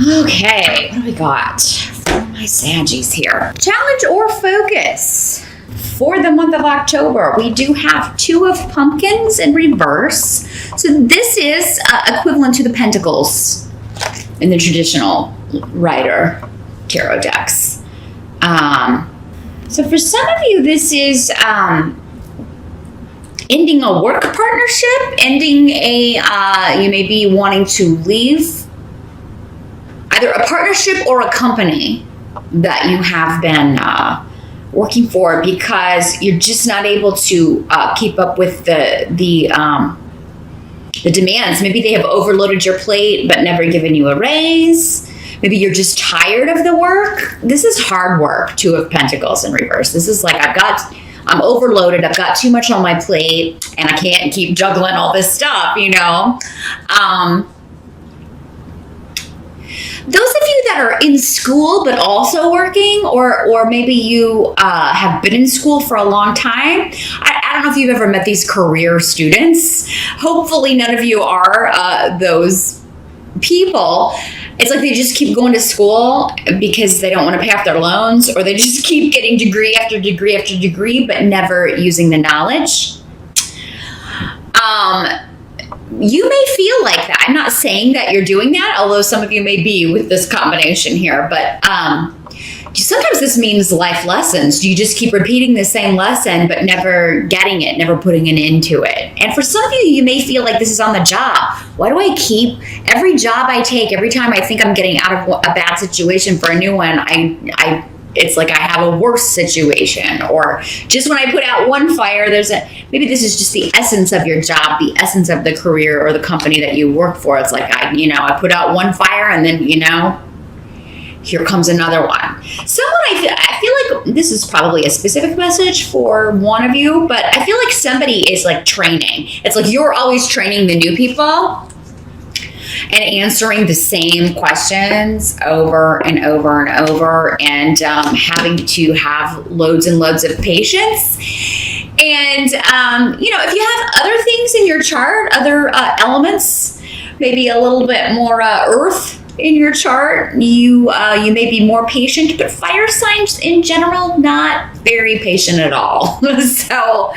Okay, what do we got for my Saggies here? Challenge or focus. For the month of October, we do have 2 of pumpkins in reverse. So this is equivalent to the pentacles in the traditional Rider tarot decks. So for some of you, this is ending a work partnership, ending you may be wanting to leave either a partnership or a company that you have been working for because you're just not able to keep up with the demands. Maybe they have overloaded your plate but never given you a raise. Maybe you're just tired of the work. This is hard work, 2 of Pentacles in reverse. This is like I'm overloaded. I've got too much on my plate and I can't keep juggling all this stuff, you know. Those of you that are in school but also working, or maybe you have been in school for a long time. I don't know if you've ever met these career students. Hopefully none of you are those people. It's like they just keep going to school because they don't want to pay off their loans, or they just keep getting degree after degree after degree but never using the knowledge. You may feel like that. I'm not saying that you're doing that, although some of you may be with this combination here. But sometimes this means life lessons. You just keep repeating the same lesson, but never getting it, never putting an end to it. And for some of you, you may feel like this is on the job. Why do I keep every job I take, every time I think I'm getting out of a bad situation for a new one, it's like I have a worse situation. Or just when I put out one fire, maybe this is just the essence of your job, the essence of the career or the company that you work for. It's like, I put out one fire and then, here comes another one. I feel like this is probably a specific message for one of you, but I feel like somebody is like training. It's like you're always training the new people and answering the same questions over and over and over, and having to have loads and loads of patience. And, if you have other things in your chart, other elements, maybe a little bit more earth in your chart, you may be more patient, but fire signs in general, not very patient at all. So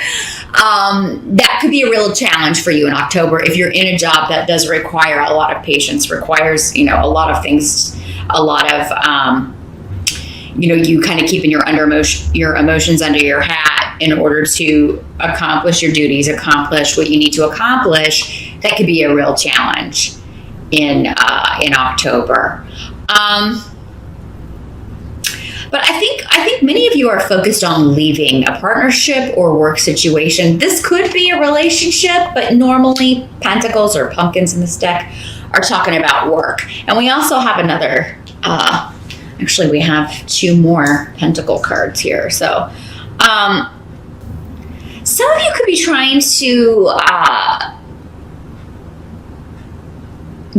that could be a real challenge for you in October if you're in a job that does require a lot of patience, requires, a lot of things, a lot of, you kind of keeping your emotions under your hat in order to accomplish your duties, accomplish what you need to accomplish. That could be a real challenge in October. But I think many of you are focused on leaving a partnership or work situation. This could be a relationship, but normally Pentacles or pumpkins in this deck are talking about work. And we also have another, actually we have 2 more Pentacle cards here. So some of you could be trying to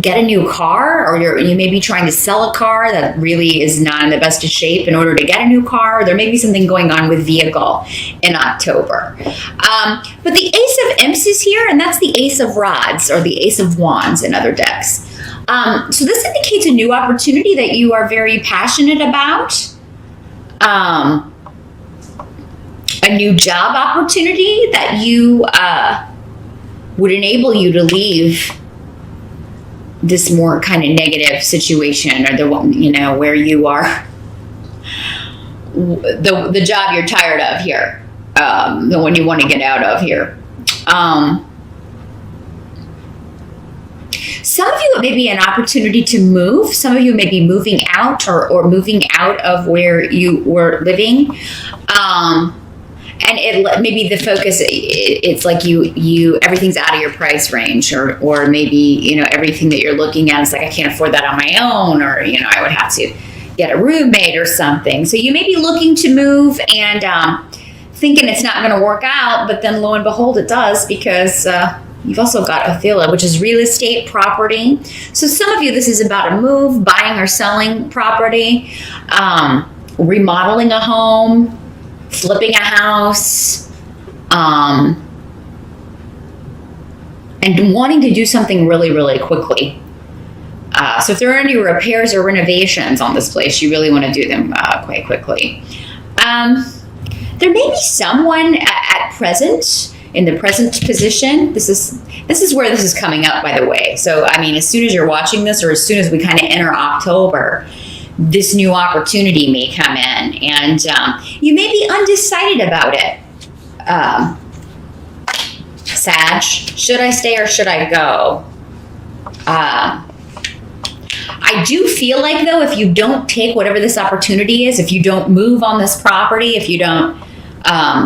get a new car, or you may be trying to sell a car that really is not in the best of shape in order to get a new car. There may be something going on with vehicle in October. But the Ace of Imps is here, and that's the Ace of Rods or the Ace of Wands in other decks. So this indicates a new opportunity that you are very passionate about. A new job opportunity that you would enable you to leave this more kind of negative situation, or the one, where you are, the job you're tired of here, the one you want to get out of here. Some of you, it may be an opportunity to move. Some of you may be moving out or moving out of where you were living. And it maybe the focus, it's like you everything's out of your price range, or maybe, everything that you're looking at is like, I can't afford that on my own, or, I would have to get a roommate or something. So you may be looking to move and thinking it's not going to work out, but then lo and behold, it does, because you've also got Othila, which is real estate property. So some of you, this is about a move, buying or selling property, remodeling a home, flipping a house, and wanting to do something really, really quickly. So if there are any repairs or renovations on this place, you really want to do them quite quickly. There may be someone at present, in the present position. This is where this is coming up, by the way. So, I mean, as soon as you're watching this, or as soon as we kind of enter October, this new opportunity may come in, and you may be undecided about it. Sag, should I stay or should I go? I do feel like, though, if you don't take whatever this opportunity is, if you don't move on this property, if you don't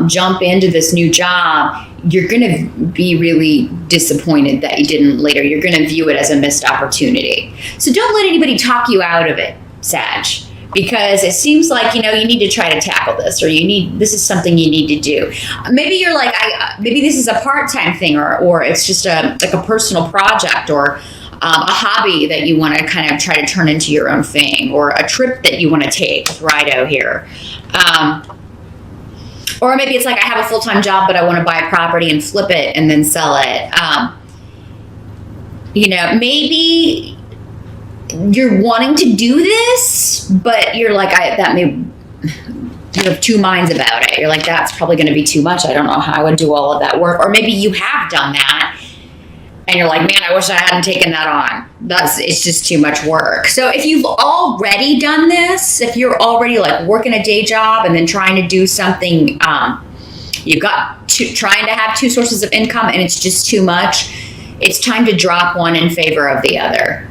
jump into this new job, you're going to be really disappointed that you didn't later. You're going to view it as a missed opportunity. So don't let anybody talk you out of it, Sag, because it seems like, you need to try to tackle this, or this is something you need to do. Maybe you're like, maybe this is a part-time thing, or it's just a personal project, or a hobby that you want to kind of try to turn into your own thing, or a trip that you want to take with Rido here. Or maybe it's like, I have a full-time job, but I want to buy a property and flip it and then sell it. Maybe you're wanting to do this, but you're like, you have two minds about it. You're like, that's probably going to be too much. I don't know how I would do all of that work. Or maybe you have done that, and you're like, man, I wish I hadn't taken that on. It's just too much work. So if you've already done this, if you're already like working a day job and then trying to do something, you've got trying to have two sources of income and it's just too much, it's time to drop one in favor of the other,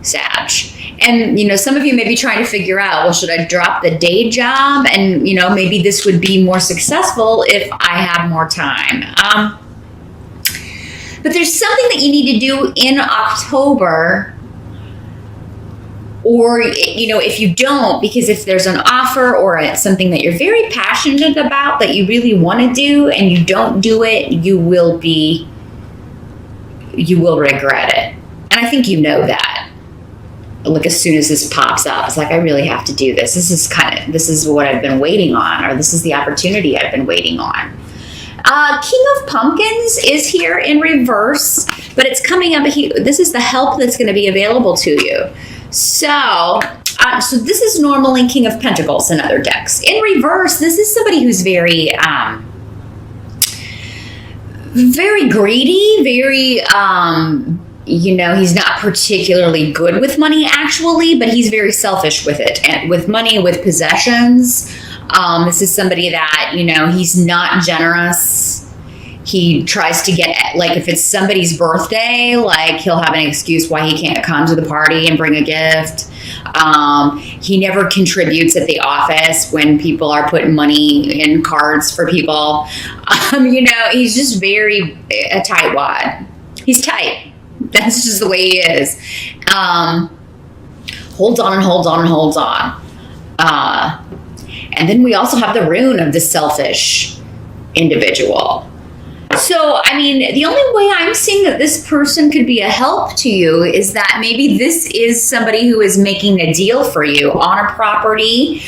Sag. And, some of you may be trying to figure out, well, should I drop the day job? And, maybe this would be more successful if I had more time. But there's something that you need to do in October, or, if you don't, because if there's an offer or it's something that you're very passionate about that you really want to do and you don't do it, you will regret it. And I think you know that. Like, as soon as this pops up, it's like, I really have to do this. This is what I've been waiting on, or this is the opportunity I've been waiting on. King of Pumpkins is here in reverse, but it's coming up. This is the help that's going to be available to you. So this is normally King of Pentacles in other decks. In reverse, this is somebody who's very, very greedy, very, he's not particularly good with money, actually, but he's very selfish with it, and with money, with possessions. This is somebody that, he's not generous. He tries to get, like, if it's somebody's birthday, like, he'll have an excuse why he can't come to the party and bring a gift. He never contributes at the office when people are putting money in cards for people. He's just very a tightwad. He's tight. That's just the way he is. Holds on and holds on and holds on. And then we also have the rune of the selfish individual. So, I mean, the only way I'm seeing that this person could be a help to you is that maybe this is somebody who is making a deal for you on a property.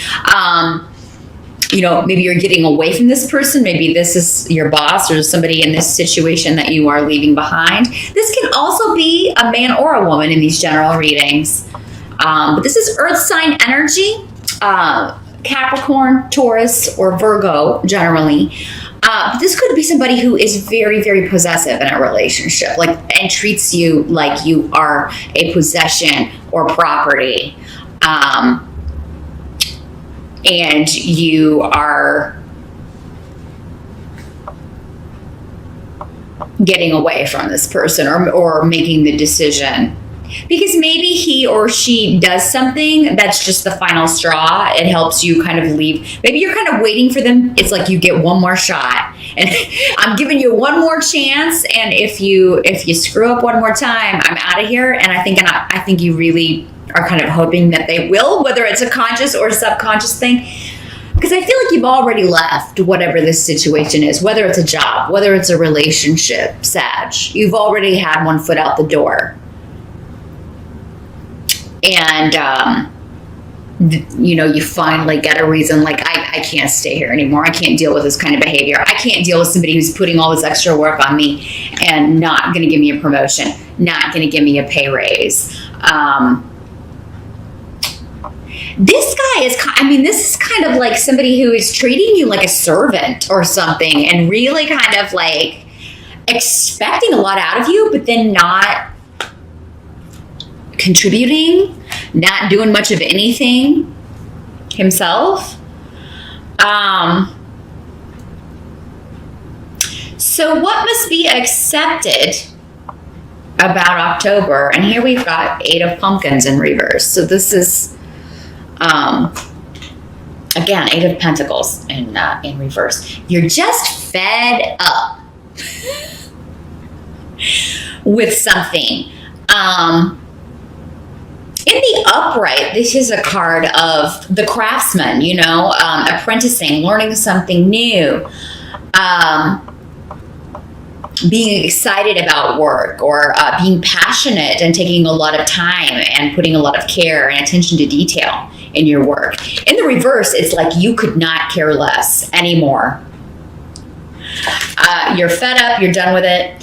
Maybe you're getting away from this person. Maybe this is your boss or somebody in this situation that you are leaving behind. This can also be a man or a woman in these general readings. But this is earth sign energy. Capricorn, Taurus, or Virgo generally. This could be somebody who is very, very possessive in a relationship, and treats you like you are a possession or property. And you are getting away from this person or making the decision. Because maybe he or she does something that's just the final straw. It helps you kind of leave. Maybe you're kind of waiting for them. It's like you get one more shot. And I'm giving you one more chance. And if you screw up one more time, I'm out of here. And I think you really are kind of hoping that they will, whether it's a conscious or subconscious thing. Because I feel like you've already left whatever this situation is, whether it's a job, whether it's a relationship, Sag. You've already had one foot out the door. And, you finally get a reason, like, I can't stay here anymore. I can't deal with this kind of behavior. I can't deal with somebody who's putting all this extra work on me and not going to give me a promotion, not going to give me a pay raise. This guy is, this is kind of like somebody who is treating you like a servant or something, and really kind of like expecting a lot out of you, but then not contributing, not doing much of anything himself. So what must be accepted about October? And here we've got 8 of Pumpkins in reverse. So this is, again, 8 of Pentacles in reverse. You're just fed up with something. In the upright, this is a card of the craftsman, apprenticing, learning something new, being excited about work, or being passionate and taking a lot of time and putting a lot of care and attention to detail in your work. In the reverse, it's like you could not care less anymore. You're fed up, you're done with it.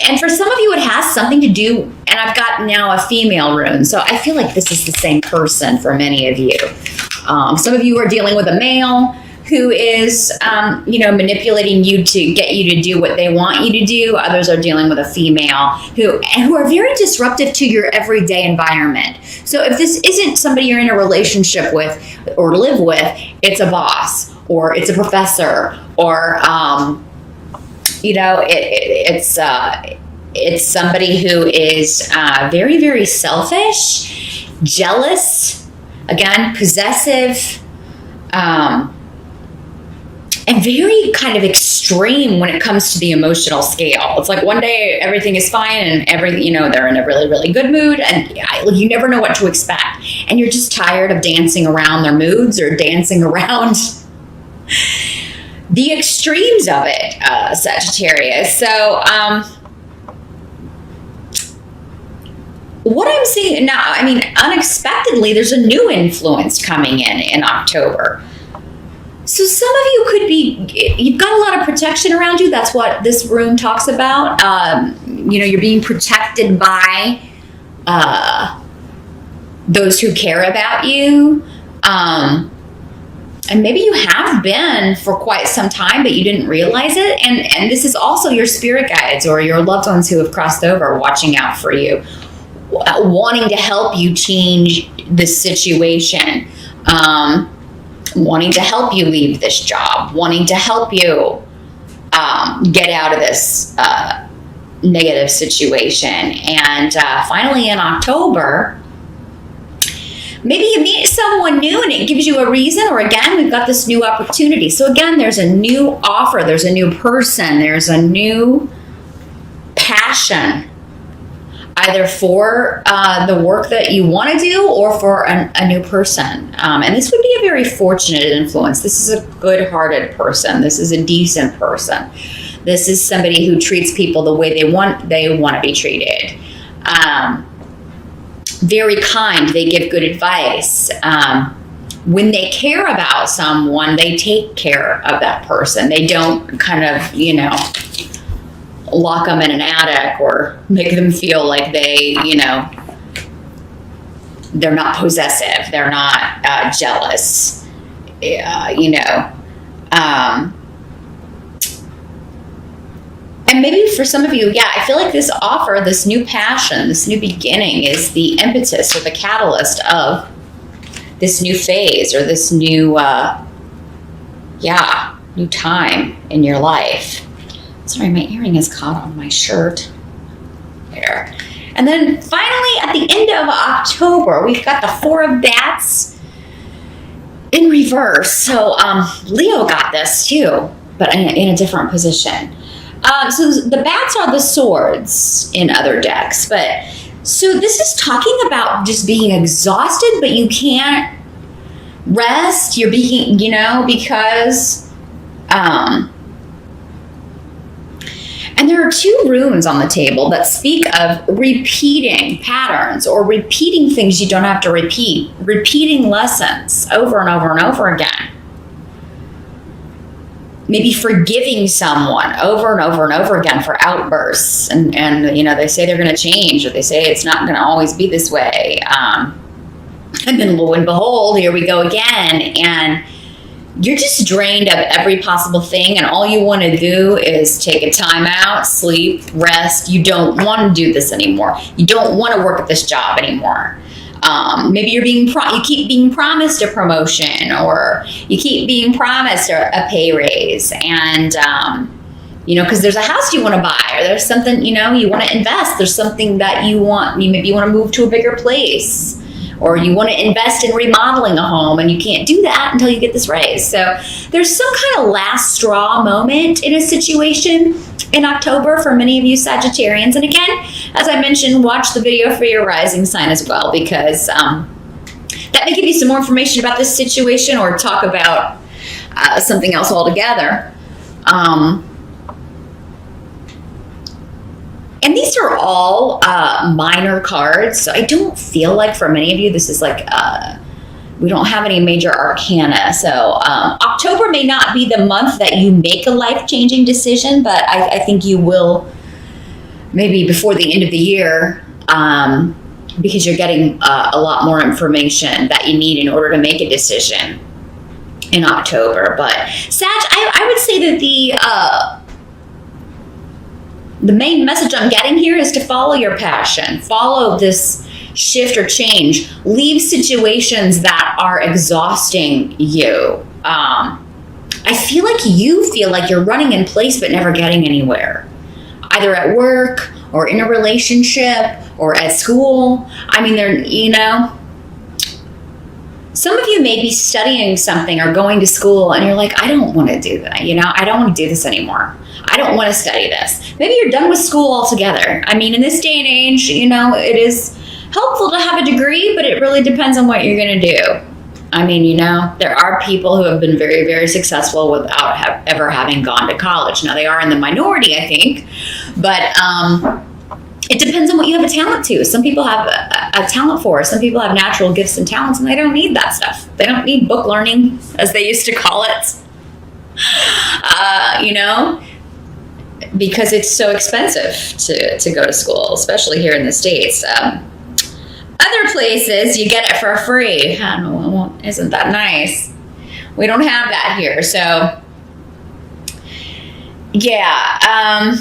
And for some of you, it has something to do, and I've got now a female rune, so I feel like this is the same person for many of you. Some of you are dealing with a male who is, manipulating you to get you to do what they want you to do. Others are dealing with a female who are very disruptive to your everyday environment. So if this isn't somebody you're in a relationship with or live with, it's a boss, or it's a professor, or, it's somebody who is very, very selfish, jealous, again, possessive, and very kind of extreme when it comes to the emotional scale. It's like one day everything is fine and they're in a really, really good mood, and you never know what to expect. And you're just tired of dancing around their moods or dancing around the extremes of it, Sagittarius. So, what I'm seeing now, unexpectedly, there's a new influence coming in October. So some of you could be, you've got a lot of protection around you. That's what this rune talks about. You're being protected by those who care about you. And maybe you have been for quite some time, but you didn't realize it. And this is also your spirit guides or your loved ones who have crossed over, watching out for you, wanting to help you change the situation. Wanting to help you leave this job, wanting to help you get out of this negative situation. And finally in October, maybe you meet someone new and it gives you a reason, or again, we've got this new opportunity. So again, there's a new offer, there's a new person, there's a new passion, either for the work that you want to do or for a new person. And this would be a very fortunate influence. This is a good-hearted person. This is a decent person. This is somebody who treats people the way they want to be treated. Very kind. They give good advice. When they care about someone, they take care of that person. They don't kind of, lock them in an attic or make them feel like they're not possessive, they're not jealous, and maybe for some of you, I feel like this offer, this new passion, this new beginning is the impetus or the catalyst of this new phase or this new new time in your life. Sorry, my earring is caught on my shirt. There. And then finally, at the end of October, we've got the 4 of Bats in reverse. So Leo got this too, but in a different position. So the bats are the swords in other decks. But so this is talking about just being exhausted, but you can't rest. You're being, because... And there are 2 runes on the table that speak of repeating patterns or repeating things you don't have to repeat, repeating lessons over and over and over again. maybe forgiving someone over and over and over again for outbursts. And they say they're going to change, or they say it's not going to always be this way. And then lo and behold, here we go again. And you're just drained of every possible thing. And all you want to do is take a time out, sleep, rest. You don't want to do this anymore. You don't want to work at this job anymore. Maybe you keep being promised a promotion, or you keep being promised a pay raise, and because there's a house you want to buy, or there's something you want to invest. There's something that you want. Maybe you want to move to a bigger place, or you want to invest in remodeling a home, and you can't do that until you get this raise. So there's some kind of last straw moment in a situation in October for many of you Sagittarians. And again, as I mentioned, watch the video for your rising sign as well, because that may give you some more information about this situation, or talk about something else altogether. And these are all minor cards, so I don't feel like for many of you this is like we don't have any major arcana. So October may not be the month that you make a life-changing decision, but I think you will maybe before the end of the year, because you're getting a lot more information that you need in order to make a decision in October. But Sag, I would say that the main message I'm getting here is to follow your passion. Follow this shift or change. Leave situations that are exhausting you. I feel like you're running in place but never getting anywhere. Either at work or in a relationship or at school. I mean, some of you may be studying something or going to school and you're like, I don't want to do that. I don't want to do this anymore. I don't want to study this. Maybe you're done with school altogether. I mean, in this day and age, it is helpful to have a degree, but it really depends on what you're going to do. I mean, there are people who have been very, very successful without ever having gone to college. Now, they are in the minority, I think, but it depends on what you have a talent to. Some people have a talent for. Some people have natural gifts and talents, and they don't need that stuff. They don't need book learning, as they used to call it, because it's so expensive to go to school, especially here in the States. Other places, you get it for free. I don't know, isn't that nice? We don't have that here. So, yeah.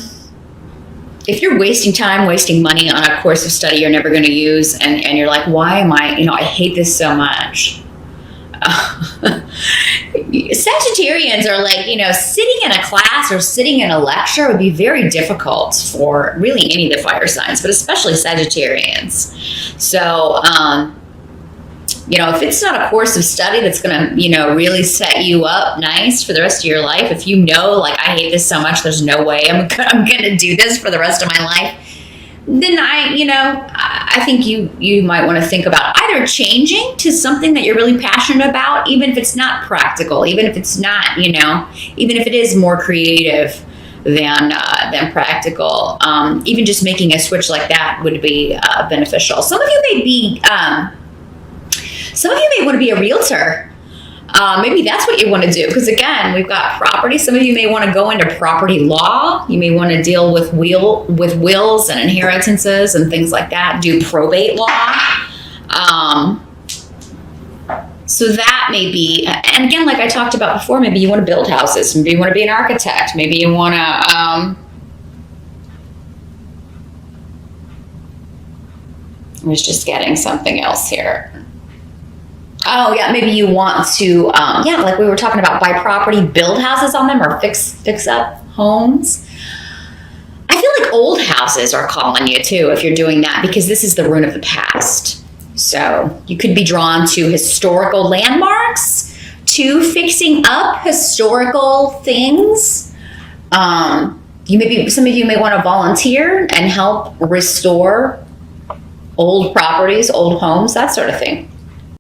If you're wasting time, wasting money on a course of study you're never going to use, and you're like, why am I, I hate this so much. Sagittarians are like, sitting in a class or sitting in a lecture would be very difficult for really any of the fire signs, but especially Sagittarians. So, if it's not a course of study that's going to, really set you up nice for the rest of your life, if I hate this so much, there's no way I'm going to do this for the rest of my life, then I think you might want to think about either changing to something that you're really passionate about, even if it's not practical, even if it's not, even if it is more creative than practical. Even just making a switch like that would be beneficial. Some of you may want to be a realtor. Maybe that's what you want to do, because again, we've got property. Some of you may want to go into property law. You may want to deal with wills and inheritances and things like that. Do probate law. So that may be, and again, like I talked about before, maybe you want to build houses. Maybe you want to be an architect. Maybe you want to, I was just getting something else here. Oh, yeah, maybe you want to, like we were talking about, buy property, build houses on them, or fix up homes. I feel like old houses are calling you, too, if you're doing that, because this is the rune of the past. So you could be drawn to historical landmarks, to fixing up historical things. Some of you may want to volunteer and help restore old properties, old homes, that sort of thing.